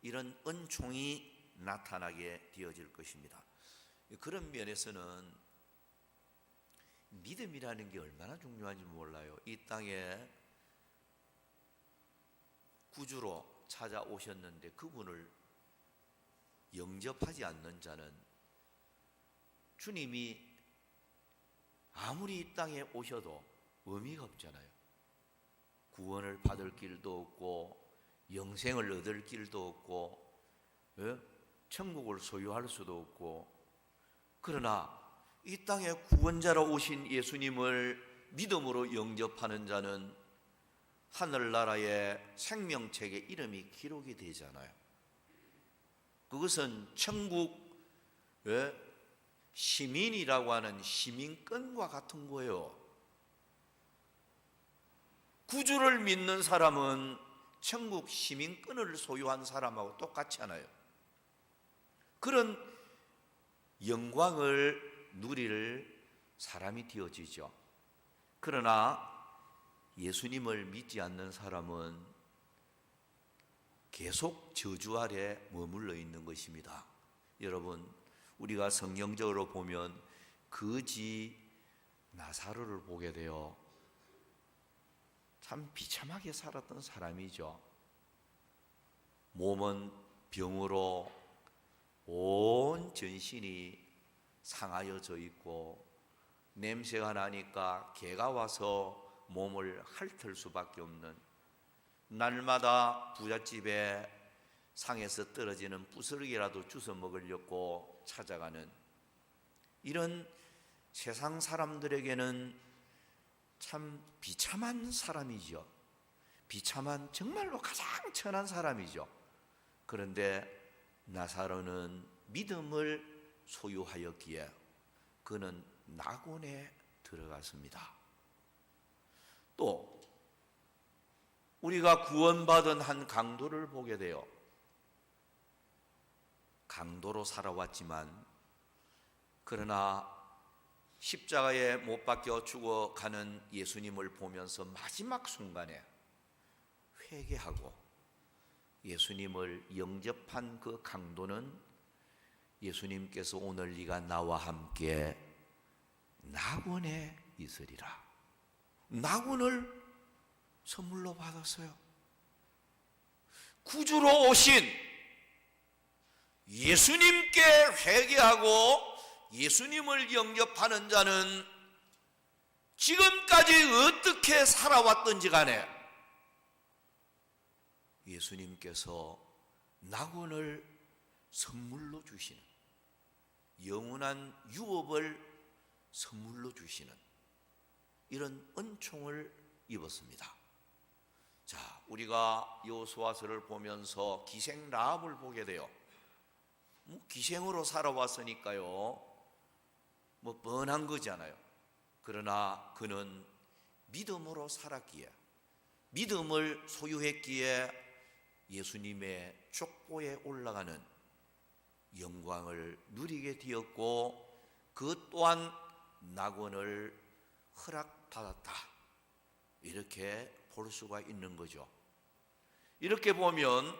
이런 은총이 나타나게 되어질 것입니다. 그런 면에서는 믿음이라는 게 얼마나 중요한지 몰라요. 이 땅에 구주로 찾아오셨는데 그분을 영접하지 않는 자는 주님이 아무리 이 땅에 오셔도 의미가 없잖아요. 구원을 받을 길도 없고 영생을 얻을 길도 없고 천국을 소유할 수도 없고, 그러나 이 땅에 구원자로 오신 예수님을 믿음으로 영접하는 자는 하늘나라의 생명책에 이름이 기록이 되잖아요. 그것은 천국 시민이라고 하는 시민권과 같은 거예요. 구주를 믿는 사람은 천국 시민권을 소유한 사람하고 똑같지 않아요. 그런 영광을 누릴 사람이 되어지죠. 그러나 예수님을 믿지 않는 사람은 계속 저주 아래 머물러 있는 것입니다. 여러분, 우리가 성경적으로 보면 거지 나사로를 보게 돼요. 참 비참하게 살았던 사람이죠. 몸은 병으로 온 전신이 상하여져 있고 냄새가 나니까 개가 와서 몸을 핥을 수밖에 없는, 날마다 부잣집에 상에서 떨어지는 부스러기라도 주워 먹으려고 찾아가는 이런 세상 사람들에게는 참 비참한 사람이죠. 비참한, 정말로 가장 천한 사람이죠. 그런데 나사로는 믿음을 소유하였기에 그는 낙원에 들어갔습니다. 또 우리가 구원받은 한 강도를 보게 돼요. 강도로 살아왔지만 그러나 십자가에 못 박혀 죽어가는 예수님을 보면서 마지막 순간에 회개하고 예수님을 영접한 그 강도는 예수님께서 오늘 네가 나와 함께 낙원에 있으리라, 낙원을 선물로 받았어요. 구주로 오신 예수님께 회개하고 예수님을 영접하는 자는 지금까지 어떻게 살아왔든지 간에 예수님께서 낙원을 선물로 주시는, 영원한 유업을 선물로 주시는 이런 은총을 입었습니다. 자, 우리가 여호수아서를 보면서 기생 라합을 보게 돼요. 기생으로 살아왔으니까요, 뻔한 거잖아요. 그러나 그는 믿음으로 살았기에, 믿음을 소유했기에 예수님의 족보에 올라가는 영광을 누리게 되었고 그 또한 낙원을 허락받았다, 이렇게 볼 수가 있는 거죠. 이렇게 보면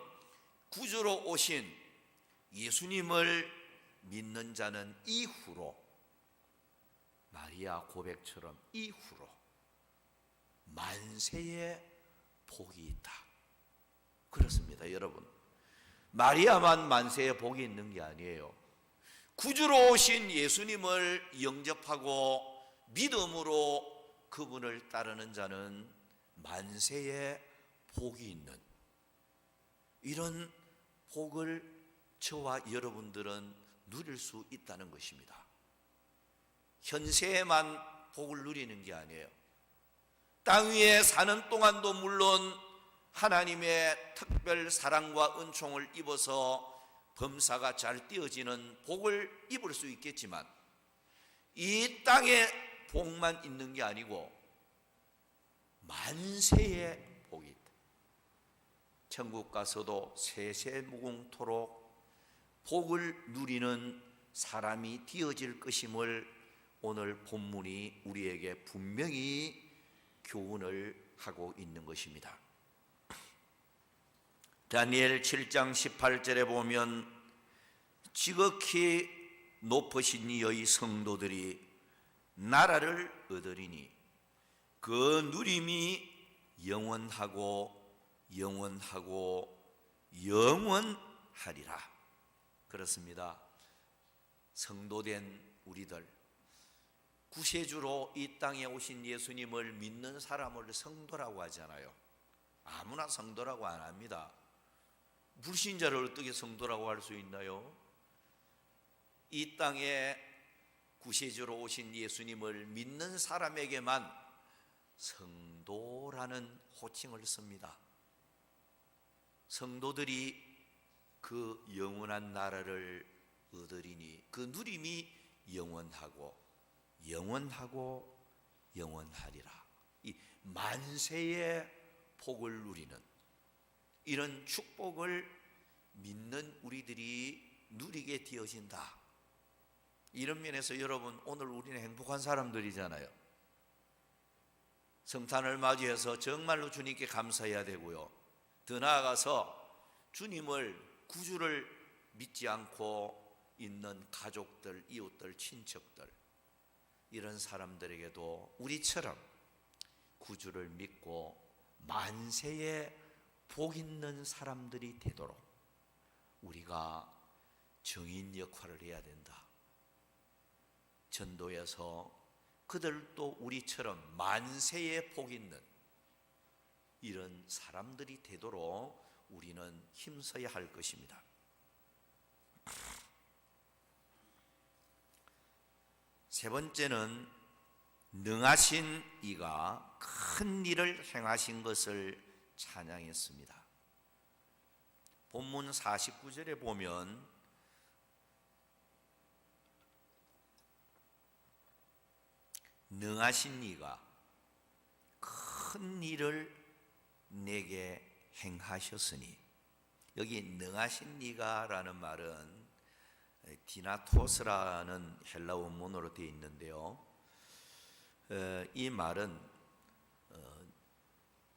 구주로 오신 예수님을 믿는 자는 이후로, 마리아 고백처럼 이후로 만세의 복이 있다. 그렇습니다, 여러분. 마리아만 만세의 복이 있는 게 아니에요. 구주로 오신 예수님을 영접하고 믿음으로 그분을 따르는 자는 만세의 복이 있는, 이런 복을 저와 여러분들은 누릴 수 있다는 것입니다. 현세에만 복을 누리는 게 아니에요. 땅 위에 사는 동안도 물론 하나님의 특별 사랑과 은총을 입어서 범사가 잘 띄어지는 복을 입을 수 있겠지만 이 땅에 복만 있는 게 아니고 만세의 복이 있다. 천국 가서도 세세무궁토록 복을 누리는 사람이 되어질 것임을 오늘 본문이 우리에게 분명히 교훈을 하고 있는 것입니다. 다니엘 7장 18절에 보면 지극히 높으신 이의 성도들이 나라를 얻으리니 그 누림이 영원하고 영원하고 영원하리라. 그렇습니다. 성도된 우리들, 구세주로 이 땅에 오신 예수님을 믿는 사람을 성도라고 하잖아요. 아무나 성도라고 안 합니다. 불신자를 어떻게 성도라고 할 수 있나요? 이 땅에 구세주로 오신 예수님을 믿는 사람에게만 성도라는 호칭을 씁니다. 성도들이 그 영원한 나라를 얻으리니 그 누림이 영원하고 영원하고 영원하리라. 이 만세의 복을 누리는 이런 축복을 믿는 우리들이 누리게 되어진다. 이런 면에서 여러분, 오늘 우리는 행복한 사람들이잖아요. 성탄을 맞이해서 정말로 주님께 감사해야 되고요. 더 나아가서 주님을, 구주를 믿지 않고 있는 가족들, 이웃들, 친척들, 이런 사람들에게도 우리처럼 구주를 믿고 만세에 복 있는 사람들이 되도록 우리가 증인 역할을 해야 된다. 전도에서 그들도 우리처럼 만세에 복 있는 이런 사람들이 되도록 우리는 힘써야 할 것입니다. 세 번째는 능하신 이가 큰 일을 행하신 것을 찬양했습니다. 본문 49절에 보면 능하신 이가 큰 일을 내게 행하셨으니, 여기 능하신 이가 라는 말은 디나토스라는 헬라 원문으로 되어 있는데요, 이 말은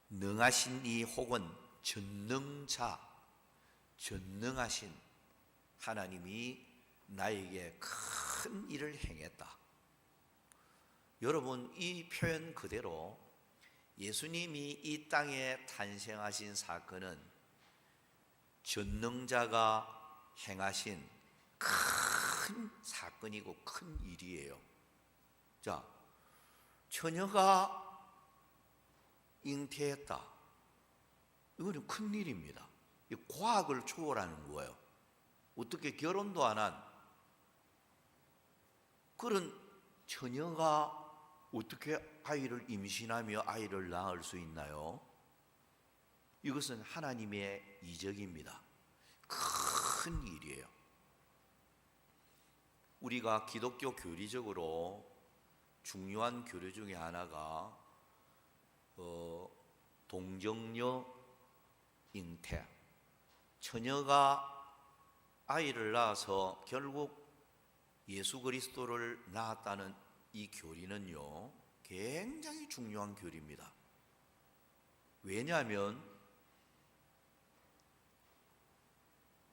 능하신 이 혹은 전능자, 전능하신 하나님이 나에게 큰 일을 행했다. 여러분, 이 표현 그대로 예수님이 이 땅에 탄생하신 사건은 전능자가 행하신 큰 사건이고 큰 일이에요. 자, 처녀가 잉태했다. 이거는 큰 일입니다. 과학을 초월하는 거예요. 어떻게 결혼도 안 한 그런 처녀가 어떻게 아이를 임신하며 아이를 낳을 수 있나요? 이것은 하나님의 이적입니다. 큰 일이에요. 우리가 기독교 교리적으로 중요한 교리 중에 하나가 동정녀 잉태, 처녀가 아이를 낳아서 결국 예수 그리스도를 낳았다는 이 교리는요, 굉장히 중요한 교리입니다. 왜냐하면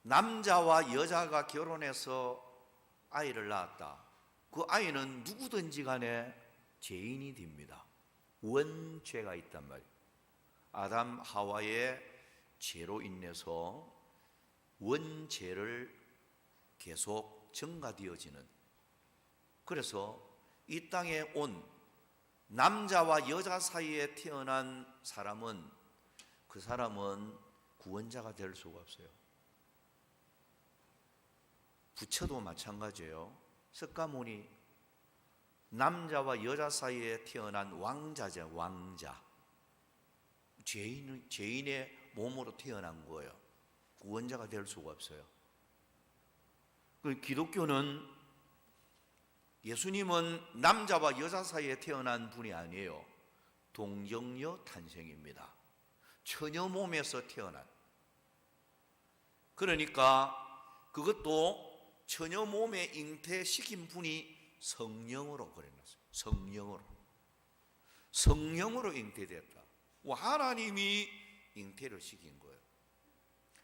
남자와 여자가 결혼해서 아이를 낳았다. 그 아이는 누구든지 간에 죄인이 됩니다. 원죄가 있단 말이에요. 아담 하와의 죄로 인해서 원죄를 계속 증가되어지는, 그래서 이 땅에 온 남자와 여자 사이에 태어난 사람은, 그 사람은 구원자가 될 수가 없어요. 부처도 마찬가지예요. 석가모니, 남자와 여자 사이에 태어난 왕자죠. 왕자. 죄인의 몸으로 태어난 거예요. 구원자가 될 수가 없어요. 기독교는, 예수님은 남자와 여자 사이에 태어난 분이 아니에요. 동정녀 탄생입니다. 처녀 몸에서 태어난. 그러니까 그것도 처녀 몸에 잉태시킨 분이 성령으로 그래놨어요. 성령으로 잉태됐다. 하나님이 잉태를 시킨 거예요.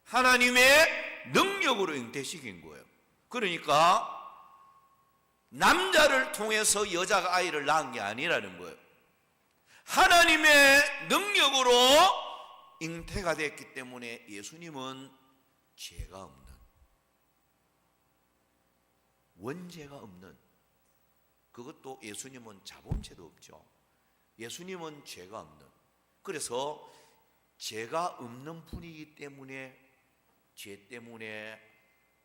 하나님의 능력으로 잉태시킨 거예요. 그러니까 남자를 통해서 여자가 아이를 낳은 게 아니라는 거예요. 하나님의 능력으로 잉태가 됐기 때문에 예수님은 죄가 없는, 원죄가 없는, 그것도 예수님은 자범죄도 없죠. 예수님은 죄가 없는, 그래서 죄가 없는 분이기 때문에 죄 때문에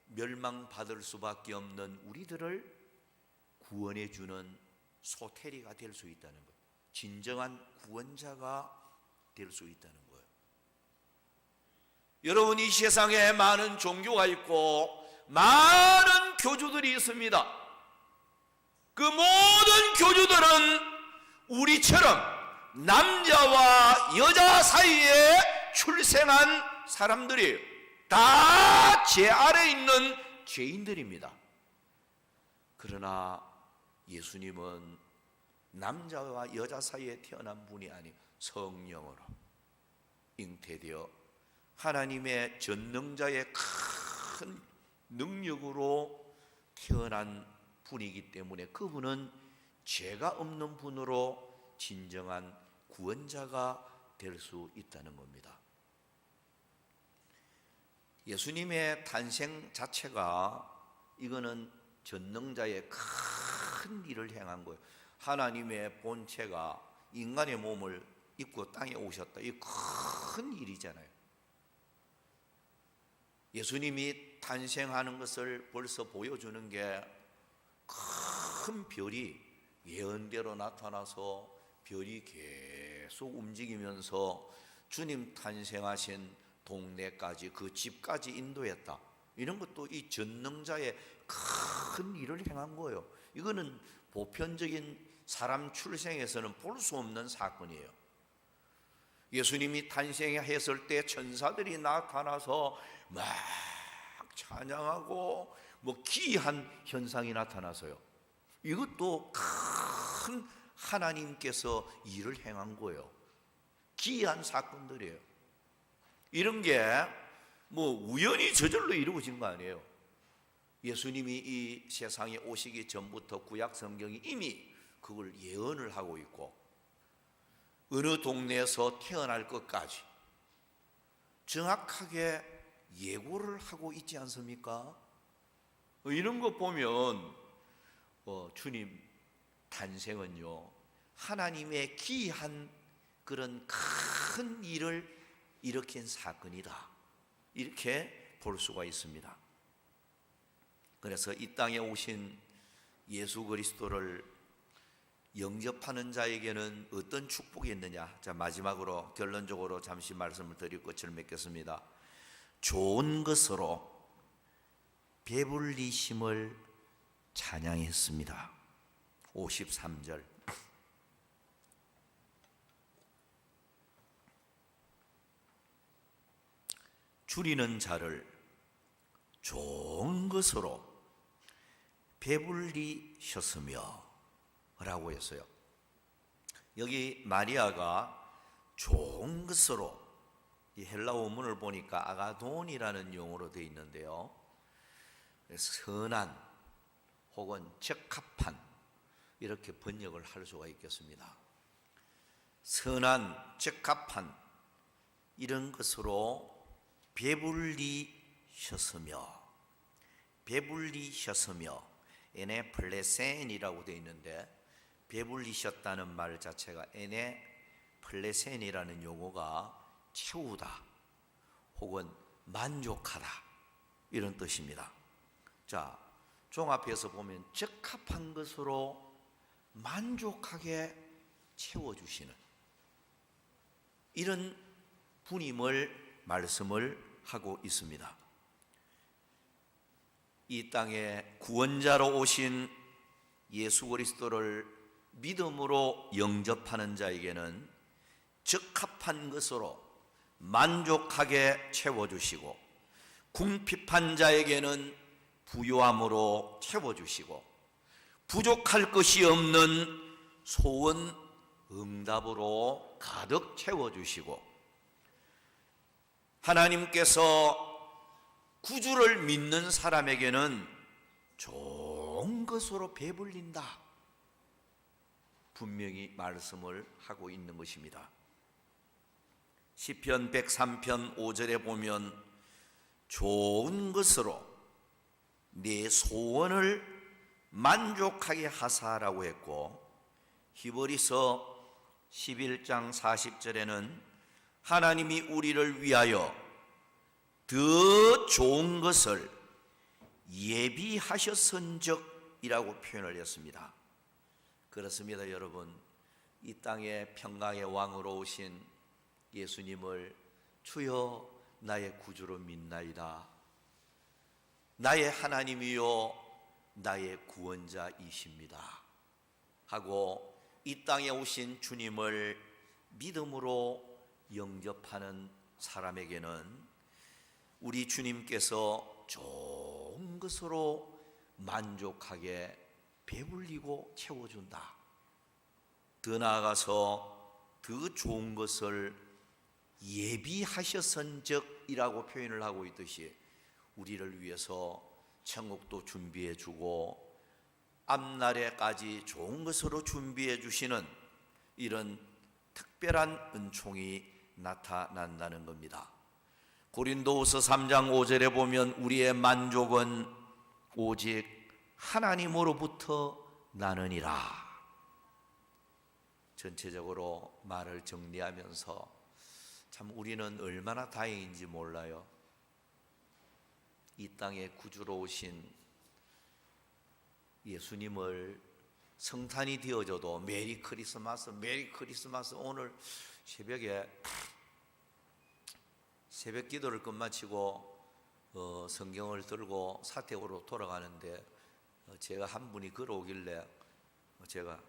멸망받을 수밖에 없는 우리들을 구원해 주는 소태리가 될 수 있다는 거예요. 진정한 구원자가 될 수 있다는 거예요. 여러분, 이 세상에 많은 종교가 있고 많은 교주들이 있습니다. 그 모든 교주들은 우리처럼 남자와 여자 사이에 출생한 사람들이 다 제 아래 있는 죄인들입니다. 그러나 예수님은 남자와 여자 사이에 태어난 분이 아닌 성령으로 잉태되어 하나님의 전능자의 큰 능력으로 태어난 분이기 때문에 그분은 죄가 없는 분으로 진정한 구원자가 될 수 있다는 겁니다. 예수님의 탄생 자체가 이거는 전능자의 큰 일을 행한 거예요. 하나님의 본체가 인간의 몸을 입고 땅에 오셨다. 이 큰 일이잖아요. 예수님이 탄생하는 것을 벌써 보여주는 게 큰 별이 예언대로 나타나서 별이 계속 움직이면서 주님 탄생하신 동네까지 그 집까지 인도했다. 이런 것도 이 전능자의 큰 일을 행한 거예요. 이거는 보편적인 사람 출생에서는 볼 수 없는 사건이에요. 예수님이 탄생했을 때 천사들이 나타나서 막 찬양하고 기이한 현상이 나타나서요. 이것도 큰 하나님께서 일을 행한 거예요. 기이한 사건들이에요. 이런 게 우연히 저절로 이루어진 거 아니에요. 예수님이 이 세상에 오시기 전부터 구약 성경이 이미 그걸 예언을 하고 있고 어느 동네에서 태어날 것까지 정확하게 예고를 하고 있지 않습니까? 이런 거 보면 주님 탄생은요 하나님의 기이한 그런 큰 일을 일으킨 사건이다, 이렇게 볼 수가 있습니다. 그래서 이 땅에 오신 예수 그리스도를 영접하는 자에게는 어떤 축복이 있느냐? 자, 마지막으로 결론적으로 잠시 말씀을 드릴 것을 맺겠습니다. 좋은 것으로 배불리심을 찬양했습니다. 53절. 줄이는 자를 좋은 것으로 배불리셨으며 라고 했어요. 여기 마리아가 좋은 것으로, 이 헬라 원문을 보니까 아가돈이라는 용어로 되어 있는데요, 선한 혹은 적합한 이렇게 번역을 할 수가 있겠습니다. 선한, 적합한 이런 것으로 배불리셨으며 에네 플레센이라고 되어 있는데, 배불리셨다는 말 자체가 에네 플레센이라는 용어가 채우다 혹은 만족하다 이런 뜻입니다. 자, 종합해서 보면 적합한 것으로 만족하게 채워주시는 이런 분임을 말씀을 하고 있습니다. 이 땅에 구원자로 오신 예수 그리스도를 믿음으로 영접하는 자에게는 적합한 것으로 만족하게 채워주시고, 궁핍한 자에게는 부요함으로 채워주시고, 부족할 것이 없는 소원 응답으로 가득 채워주시고, 하나님께서 구주를 믿는 사람에게는 좋은 것으로 배불린다, 분명히 말씀을 하고 있는 것입니다. 시편 103편 5절에 보면 좋은 것으로 내 소원을 만족하게 하사라고 했고, 히브리서 11장 40절에는 하나님이 우리를 위하여 더 좋은 것을 예비하셨은적이라고 표현을 했습니다. 그렇습니다, 여러분. 이 땅에 평강의 왕으로 오신 예수님을 주여 나의 구주로 믿나이다, 나의 하나님이요 나의 구원자이십니다 하고 이 땅에 오신 주님을 믿음으로 영접하는 사람에게는 우리 주님께서 좋은 것으로 만족하게 배불리고 채워준다. 더 나아가서 더 좋은 것을 예비하셨은적이라고 표현을 하고 있듯이 우리를 위해서 천국도 준비해 주고 앞날에까지 좋은 것으로 준비해 주시는 이런 특별한 은총이 나타난다는 겁니다. 고린도후서 3장 5절에 보면 우리의 만족은 오직 하나님으로부터 나느니라. 전체적으로 말을 정리하면서 참 우리는 얼마나 다행인지 몰라요. 이 땅에 구주로 오신 예수님을 성탄이 되어져도 메리 크리스마스, 메리 크리스마스. 오늘 새벽에 새벽 기도를 끝마치고 성경을 들고 사택으로 돌아가는데 제가 한 분이 걸어오길래 제가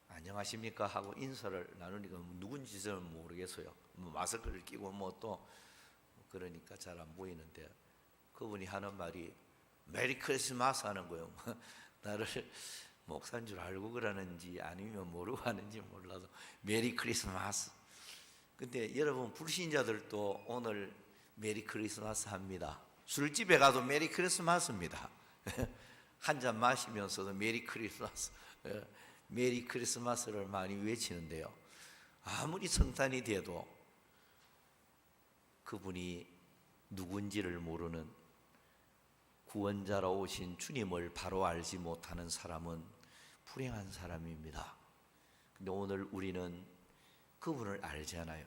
안녕하십니까 하고 인사를 나누니까 누군지 저는 모르겠어요. 마스크를 끼고 또 그러니까 잘 안 보이는데 그분이 하는 말이 메리 크리스마스 하는 거예요. 나를 목사인 줄 알고 그러는지 아니면 모르고 하는지 몰라도 메리 크리스마스. 근데 여러분 불신자들도 오늘 메리 크리스마스 합니다. 술집에 가도 메리 크리스마스입니다. 한 잔 마시면서도 메리 크리스마스, 메리 크리스마스를 많이 외치는데요. 아무리 성탄이 돼도 그분이 누군지를 모르는 구원자로 오신 주님을 바로 알지 못하는 사람은 불행한 사람입니다. 근데 오늘 우리는 그분을 알잖아요.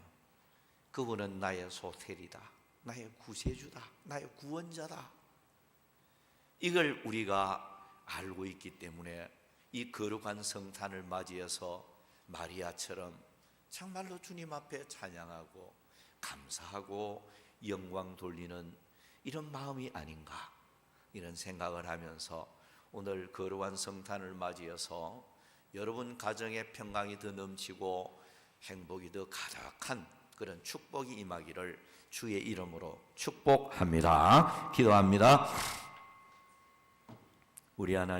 그분은 나의 소텔이다, 나의 구세주다, 나의 구원자다. 이걸 우리가 알고 있기 때문에 이 거룩한 성탄을 맞이해서 마리아처럼 정말로 주님 앞에 찬양하고 감사하고 영광 돌리는 이런 마음이 아닌가, 이런 생각을 하면서 오늘 거룩한 성탄을 맞이해서 여러분 가정에 평강이 더 넘치고 행복이 더 가득한 그런 축복이 임하기를 주의 이름으로 축복합니다. 기도합니다. 우리 하나님,